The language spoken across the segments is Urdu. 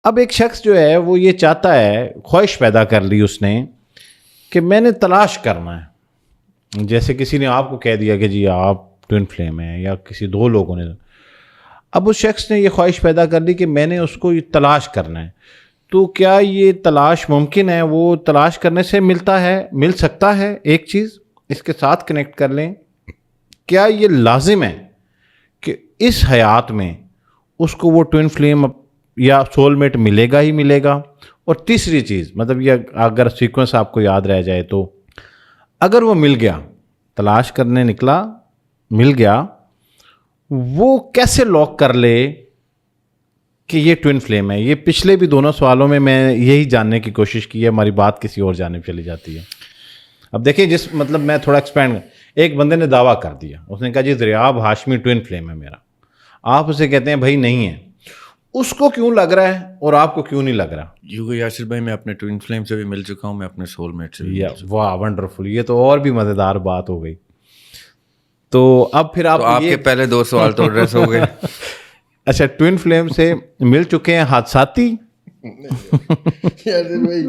اب ایک شخص جو ہے وہ یہ چاہتا ہے، خواہش پیدا کر لی اس نے کہ میں نے تلاش کرنا ہے. جیسے کسی نے آپ کو کہہ دیا کہ جی آپ ٹوئن فلیم ہیں، یا کسی دو لوگوں نے. اب اس شخص نے یہ خواہش پیدا کر لی کہ میں نے اس کو یہ تلاش کرنا ہے. تو کیا یہ تلاش ممکن ہے؟ وہ تلاش کرنے سے مل سکتا ہے؟ ایک چیز اس کے ساتھ کنیکٹ کر لیں، کیا یہ لازم ہے کہ اس حیات میں اس کو وہ ٹوئن فلیم یا سول میٹ ملے گا ہی ملے گا؟ اور تیسری چیز، مطلب یہ اگر سیکوینس آپ کو یاد رہ جائے تو، اگر وہ مل گیا، تلاش کرنے نکلا، مل گیا، وہ کیسے لاک کر لے کہ یہ ٹوئن فلیم ہے؟ یہ پچھلے بھی دونوں سوالوں میں یہی جاننے کی کوشش کی ہے، ہماری بات کسی اور جانب چلی جاتی ہے. اب دیکھیں، مطلب میں تھوڑا ایکسپینڈ، ایک بندے نے دعویٰ کر دیا، اس نے کہا جی دریاب ہاشمی ٹوئن فلیم ہے میرا. آپ اسے کہتے ہیں بھائی نہیں ہے. اس کو کیوں لگ رہا ہے اور آپ کو کیوں نہیں لگ رہا؟ کیونکہ یاسر بھائی میں اپنے ٹوئن فلیم سے بھی مل چکا ہوں، میں اپنے سول میٹ سے بھی. واہ ونڈرفل، یہ تو اور بھی مزیدار بات ہو گئی. تو اب پھر آپ کے پہلے دو سوال تو ایڈریس ہو گئے. اچھا، ٹوئن فلیم سے مل چکے ہیں حادثاتی؟ یاسر بھائی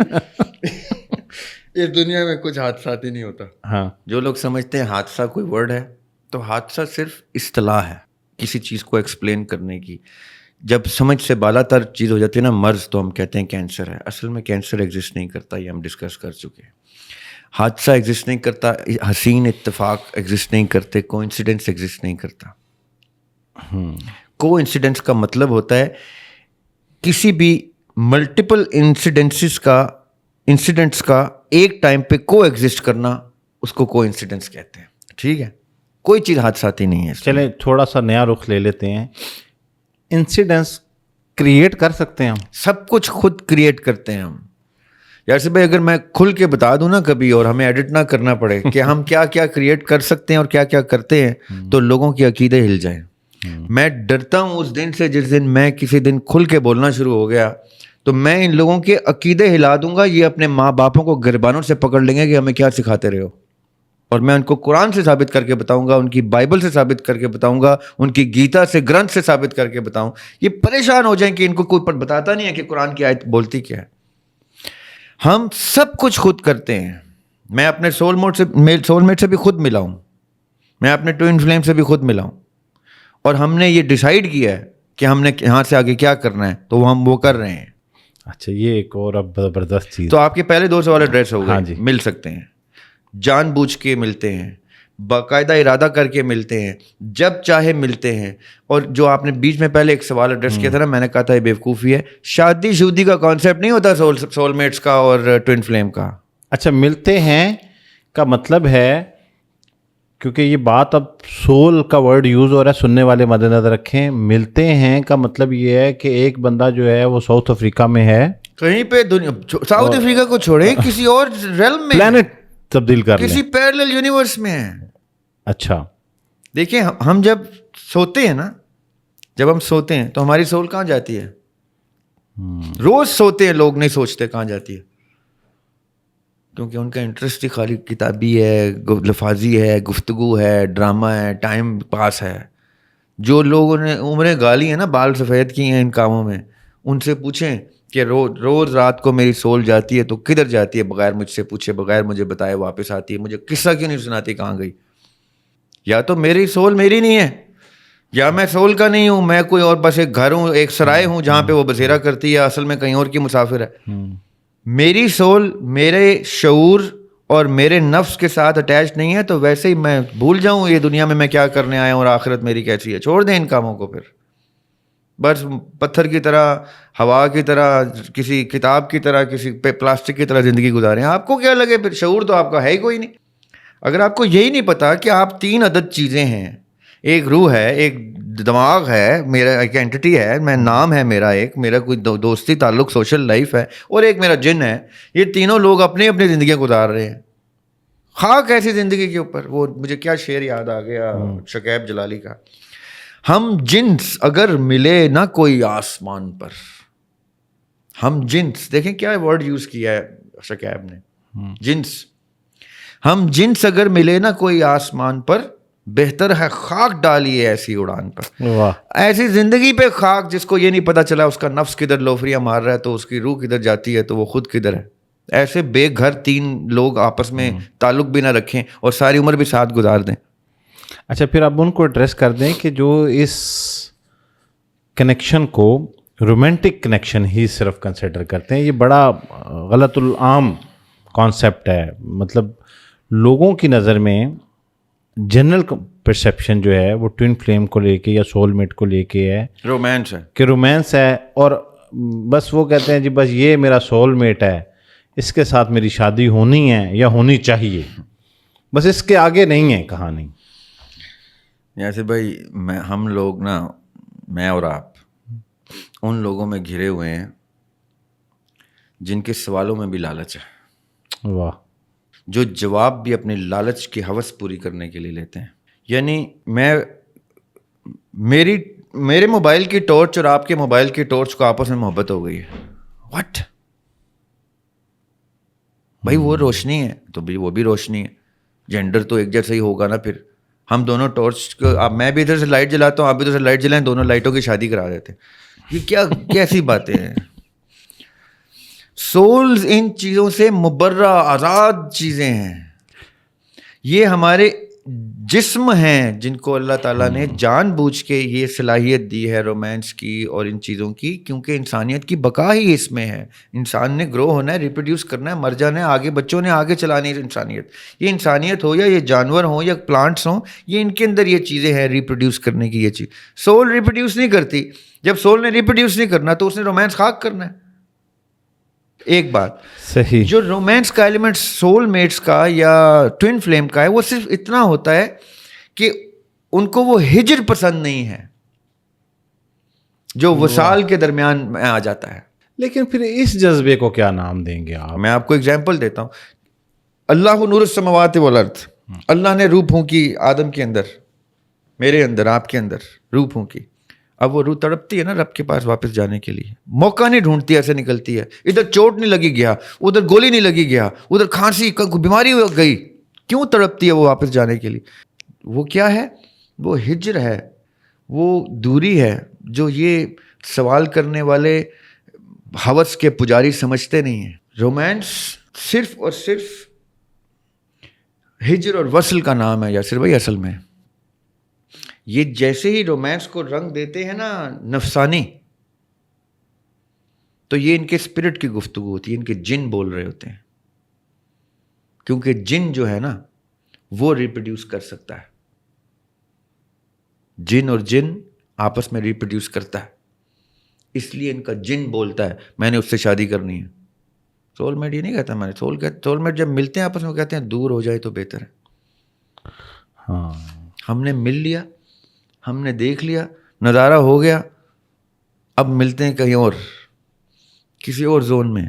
اس دنیا میں کچھ حادثاتی نہیں ہوتا. ہاں، جو لوگ سمجھتے ہیں حادثہ کوئی ورڈ ہے، تو حادثہ صرف اصطلاح ہے کسی چیز کو ایکسپلین کرنے کی. جب سمجھ سے بالا تر چیز ہو جاتی ہے نا، مرض، تو ہم کہتے ہیں کینسر ہے. اصل میں کینسر ایگزسٹ نہیں کرتا، یہ ہم ڈسکس کر چکے ہیں. حادثہ ایگزسٹ نہیں کرتا، حسین اتفاق ایگزسٹ نہیں کرتے، کو انسیڈنس ایگزسٹ نہیں کرتا. کو انسیڈنس کا مطلب ہوتا ہے کسی بھی ملٹیپل انسیڈنٹس کا ایک ٹائم پہ کو ایگزسٹ کرنا، اس کو انسیڈنس کہتے ہیں. ٹھیک ہے، کوئی چیز حادثاتی نہیں ہے. چلیں تھوڑا سا نیا رخ لے لیتے ہیں. انسیڈنس کریٹ کر سکتے ہیں ہم؟ سب کچھ خود کریٹ کرتے ہیں ہم. یاسر بھائی اگر میں کھل کے بتا دوں نا کبھی، اور ہمیں ایڈٹ نہ کرنا پڑے کہ ہم کیا کیا کریٹ کر سکتے ہیں اور کیا کیا کرتے ہیں، تو لوگوں کے عقیدے ہل جائیں. میں ڈرتا ہوں اس دن سے جس دن میں کسی دن کھل کے بولنا شروع ہو گیا، تو میں ان لوگوں کے عقیدے ہلا دوں گا. یہ اپنے ماں باپوں کو گریبانوں سے پکڑ لیں گے کہ ہمیں کیا سکھاتے رہے ہو. اور میں ان کو قرآن سے ثابت کر کے بتاؤں گا، ان کی بائبل سے ثابت کر کے بتاؤں گا، ان کی گیتا سے، گرنتھ سے ثابت کر کے بتاؤں. یہ پریشان ہو جائیں کہ ان کو کوئی بتاتا نہیں ہے کہ قرآن کی آیت بولتی کیا ہے. ہم سب کچھ خود کرتے ہیں. میں اپنے سول میٹ سے بھی خود ملا ہوں، میں اپنے ٹوئن فلیم سے بھی خود ملا ہوں. اور ہم نے یہ ڈیسائیڈ کیا ہے کہ ہم نے یہاں سے آگے کیا کرنا ہے، تو ہم وہ کر رہے ہیں. اچھا، یہ ایک اور اب زبردست چیز. تو آپ کے پہلے دو سوال ایڈریس ہو گئے. ہاں جی، مل سکتے ہیں، جان بوجھ کے ملتے ہیں، باقاعدہ ارادہ کر کے ملتے ہیں، جب چاہے ملتے ہیں. اور جو آپ نے بیچ میں پہلے ایک سوال ایڈریس کیا تھا نا، میں نے کہا تھا یہ بیوقوفی ہے. شادی کا کانسیپٹ نہیں ہوتا سول میٹس کا اور ٹوئن فلیم کا. اچھا، ملتے ہیں کا مطلب ہے، کیونکہ یہ بات اب سول کا ورڈ یوز ہو رہا ہے، سننے والے مد نظر رکھیں. ملتے ہیں کا مطلب یہ ہے کہ ایک بندہ جو ہے وہ ساؤتھ افریقہ میں ہے، کہیں پہ دنیا، ساؤتھ افریقہ کو چھوڑیں، کسی اور ریلم میں، پلانٹ تبدیل کر لیں، کسی پیرلل یونیورس میں ہے. اچھا، دیکھیں ہم جب سوتے ہیں نا، جب ہم سوتے ہیں تو ہماری سول کہاں جاتی ہے؟ روز سوتے ہیں لوگ، نہیں سوچتے کہاں جاتی ہے، کیونکہ ان کا انٹرسٹ ہی خالی کتابی ہے، لفاظی ہے، گفتگو ہے، ڈرامہ ہے، ٹائم پاس ہے. جو لوگوں نے عمریں گالی ہیں نا، بال سفید کی ہیں ان کاموں میں، ان سے پوچھیں کہ روز رات کو میری سول جاتی ہے تو کدھر جاتی ہے؟ بغیر مجھ سے پوچھے، بغیر مجھے بتائے واپس آتی ہے. مجھے قصہ کیوں نہیں سناتی کہاں گئی؟ یا تو میری سول میری نہیں ہے، یا میں سول کا نہیں ہوں، میں کوئی اور بس ایک گھر ہوں، ایک سرائے ہوں جہاں پہ وہ بسیرا کرتی ہے، اصل میں کہیں اور کی مسافر ہے. میری سول میرے شعور اور میرے نفس کے ساتھ اٹیچ نہیں ہے، تو ویسے ہی میں بھول جاؤں یہ دنیا میں کیا کرنے آیا ہوں اور آخرت میری کیسی ہے. چھوڑ دیں ان کاموں کو. پھر بس پتھر کی طرح، ہوا کی طرح، کسی کتاب کی طرح، کسی پلاسٹک کی طرح زندگی گزاریں. آپ کو کیا لگے؟ پھر شعور تو آپ کا ہے ہی کوئی نہیں. اگر آپ کو یہی نہیں پتا کہ آپ 3 عدد چیزیں ہیں، ایک روح ہے، ایک دماغ ہے، میرا ایک اینٹی ہے، میں نام ہے میرا کوئی دوستی تعلق سوشل لائف ہے، اور ایک میرا جن ہے. یہ تینوں لوگ اپنی اپنی زندگیاں گزار رہے ہیں. خاک ایسی زندگی کے اوپر. وہ مجھے کیا شعر یاد آ گیا شکیب جلالی کا، ہم جنس اگر ملے نہ کوئی آسمان پر. ہم جنس، دیکھیں کیا ورڈ یوز کیا ہے شکیب نے، جنس. ہم جنس اگر ملے نہ کوئی آسمان پر، بہتر ہے خاک ڈالیے ایسی اڑان پر، واہ، ایسی زندگی پہ خاک جس کو یہ نہیں پتا چلا اس کا نفس کدھر لوفریاں مار رہا ہے تو اس کی روح کدھر جاتی ہے تو وہ خود کدھر ہے. ایسے بے گھر 3 لوگ آپس میں تعلق بھی نہ رکھیں اور ساری عمر بھی ساتھ گزار دیں. اچھا پھر آپ ان کو ایڈریس کر دیں کہ جو اس کنیکشن کو رومانٹک کنیکشن ہی صرف کنسیڈر کرتے ہیں. یہ بڑا غلط العام کانسیپٹ ہے. مطلب لوگوں کی نظر میں جنرل پرسیپشن جو ہے وہ ٹوین فلیم کو لے کے یا سول میٹ کو لے کے ہے رومانس ہے کہ رومانس ہے، اور بس وہ کہتے ہیں جی بس یہ میرا سول میٹ ہے، اس کے ساتھ میری شادی ہونی ہے یا ہونی چاہیے، بس اس کے آگے نہیں ہے کہانی. یاسر بھائی ہم لوگ نا، میں اور آپ ان لوگوں میں گھرے ہوئے ہیں جن کے سوالوں میں بھی لالچ ہے. واہ، جو جواب بھی اپنے لالچ کی ہوس پوری کرنے کے لیے لیتے ہیں. یعنی میرے موبائل کی ٹارچ اور آپ کے موبائل کی ٹارچ کو آپس میں محبت ہو گئی ہے. واٹ بھائی، وہ روشنی ہے تو بھی وہ بھی روشنی ہے، جینڈر تو ایک جیسا ہی ہوگا نا. پھر ہم دونوں ٹارچ کو، میں بھی ادھر سے لائٹ جلاتا ہوں، آپ بھی ادھر سے لائٹ جلائیں، دونوں لائٹوں کی شادی کرا دیتے ہیں. یہ کیا کیسی باتیں ہیں؟ سولز ان چیزوں سے مبرہ آزاد چیزیں ہیں. یہ ہمارے جسم ہیں جن کو اللہ تعالیٰ نے جان بوجھ کے یہ صلاحیت دی ہے رومانس کی اور ان چیزوں کی، کیونکہ انسانیت کی بقا ہی اس میں ہے. انسان نے گرو ہونا ہے، ریپروڈیوس کرنا ہے، مر جانا ہے، آگے بچوں نے آگے چلانی ہے انسانیت. یہ انسانیت ہو یا یہ جانور ہوں یا پلانٹس ہوں، یہ ان کے اندر یہ چیزیں ہیں ریپروڈیوس کرنے کی. یہ چیز سول ریپروڈیوس نہیں کرتی. جب سول نے ریپروڈیوس نہیں کرنا تو اس نے رومانس خاک کرنا ہے. ایک بات صحیح. جو رومانس کا ایلیمنٹ سول میٹس کا یا ٹوین فلیم کا ہے، وہ صرف اتنا ہوتا ہے کہ ان کو وہ ہجر پسند نہیں ہے جو وصال کے درمیان میں آ جاتا ہے. لیکن پھر اس جذبے کو کیا نام دیں گے آپ؟ میں آپ کو ایگزامپل دیتا ہوں. اللہ نور السماوات والارض، اللہ نے روح پھونکی آدم کے اندر، میرے اندر، آپ کے اندر روح پھونکی. اب وہ روح تڑپتی ہے نا رب کے پاس واپس جانے کے لیے، موقع نہیں ڈھونڈتی، ایسے نکلتی ہے. ادھر چوٹ نہیں لگی گیا، ادھر گولی نہیں لگی گیا، ادھر کھانسی بیماری ہو گئی، کیوں تڑپتی ہے وہ واپس جانے کے لیے؟ وہ کیا ہے؟ وہ ہجر ہے، وہ دوری ہے جو یہ سوال کرنے والے ہوس کے پجاری سمجھتے نہیں ہیں. رومانس صرف اور صرف ہجر اور وصل کا نام ہے یاسر بھائی. اصل میں یہ جیسے ہی رومانس کو رنگ دیتے ہیں نا نفسانی، تو یہ ان کے اسپرٹ کی گفتگو ہوتی ہے، ان کے جن بول رہے ہوتے ہیں. کیونکہ جن جو ہے نا وہ ریپروڈیوس کر سکتا ہے. جن اور جن آپس میں ریپروڈیوس کرتا ہے، اس لیے ان کا جن بولتا ہے میں نے اس سے شادی کرنی ہے. سول میٹ یہ نہیں کہتا میں نے. سول میٹ جب ملتے ہیں آپس میں کہتے ہیں دور ہو جائے تو بہتر ہے. ہاں، ہم نے مل لیا، ہم نے دیکھ لیا، نظارہ ہو گیا، اب ملتے ہیں کہیں اور، کسی اور زون میں.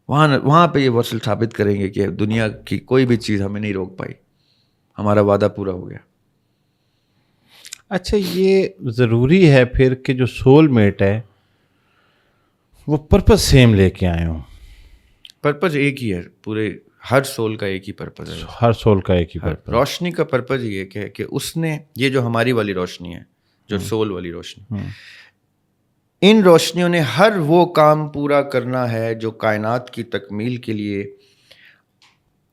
وہاں پہ یہ وصل ثابت کریں گے کہ دنیا کی کوئی بھی چیز ہمیں نہیں روک پائی، ہمارا وعدہ پورا ہو گیا. اچھا یہ ضروری ہے پھر کہ جو سول میٹ ہے وہ پرپس سیم لے کے آئے ہوں؟ پرپز ایک ہی ہے، پورے ہر سول کا ایک ہی پرپز ہے. ہر سول کا ایک ہی پرپس. روشنی کا پرپز یہ ہے کہ اس نے یہ جو ہماری والی روشنی ہے، جو سول والی روشنی، ان روشنیوں نے ہر وہ کام پورا کرنا ہے جو کائنات کی تکمیل کے لیے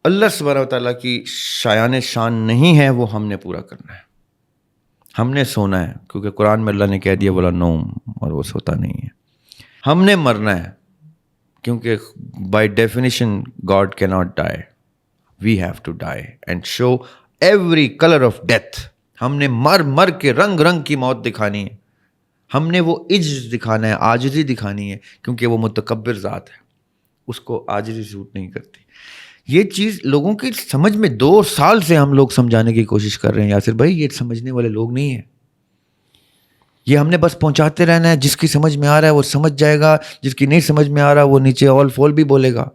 اللہ سبحانہ و تعالیٰ کی شایان شان نہیں ہے، وہ ہم نے پورا کرنا ہے. ہم نے سونا ہے کیونکہ قرآن میں اللہ نے کہہ دیا ولا نوم، اور وہ سوتا نہیں ہے. ہم نے مرنا ہے کیونکہ بائی ڈیفینیشن گاڈ کی not die, we have to die and show every colour of death. ہم نے مر کے رنگ رنگ کی موت دکھانی ہے. ہم نے وہ عجز دکھانا ہے، عاجزی دکھانی ہے، کیونکہ وہ متکبر ذات ہے، اس کو عاجزی سوٹ نہیں کرتی. یہ چیز لوگوں کی سمجھ میں 2 سال سے ہم لوگ سمجھانے کی کوشش کر رہے ہیں یاسر بھائی. یہ سمجھنے والے لوگ نہیں ہیں. یہ ہم نے بس پہنچاتے رہنا ہے. جس کی سمجھ میں آ رہا ہے وہ سمجھ جائے گا، جس کی نہیں سمجھ میں آ رہا وہ نیچے آل فول بھی بولے گا.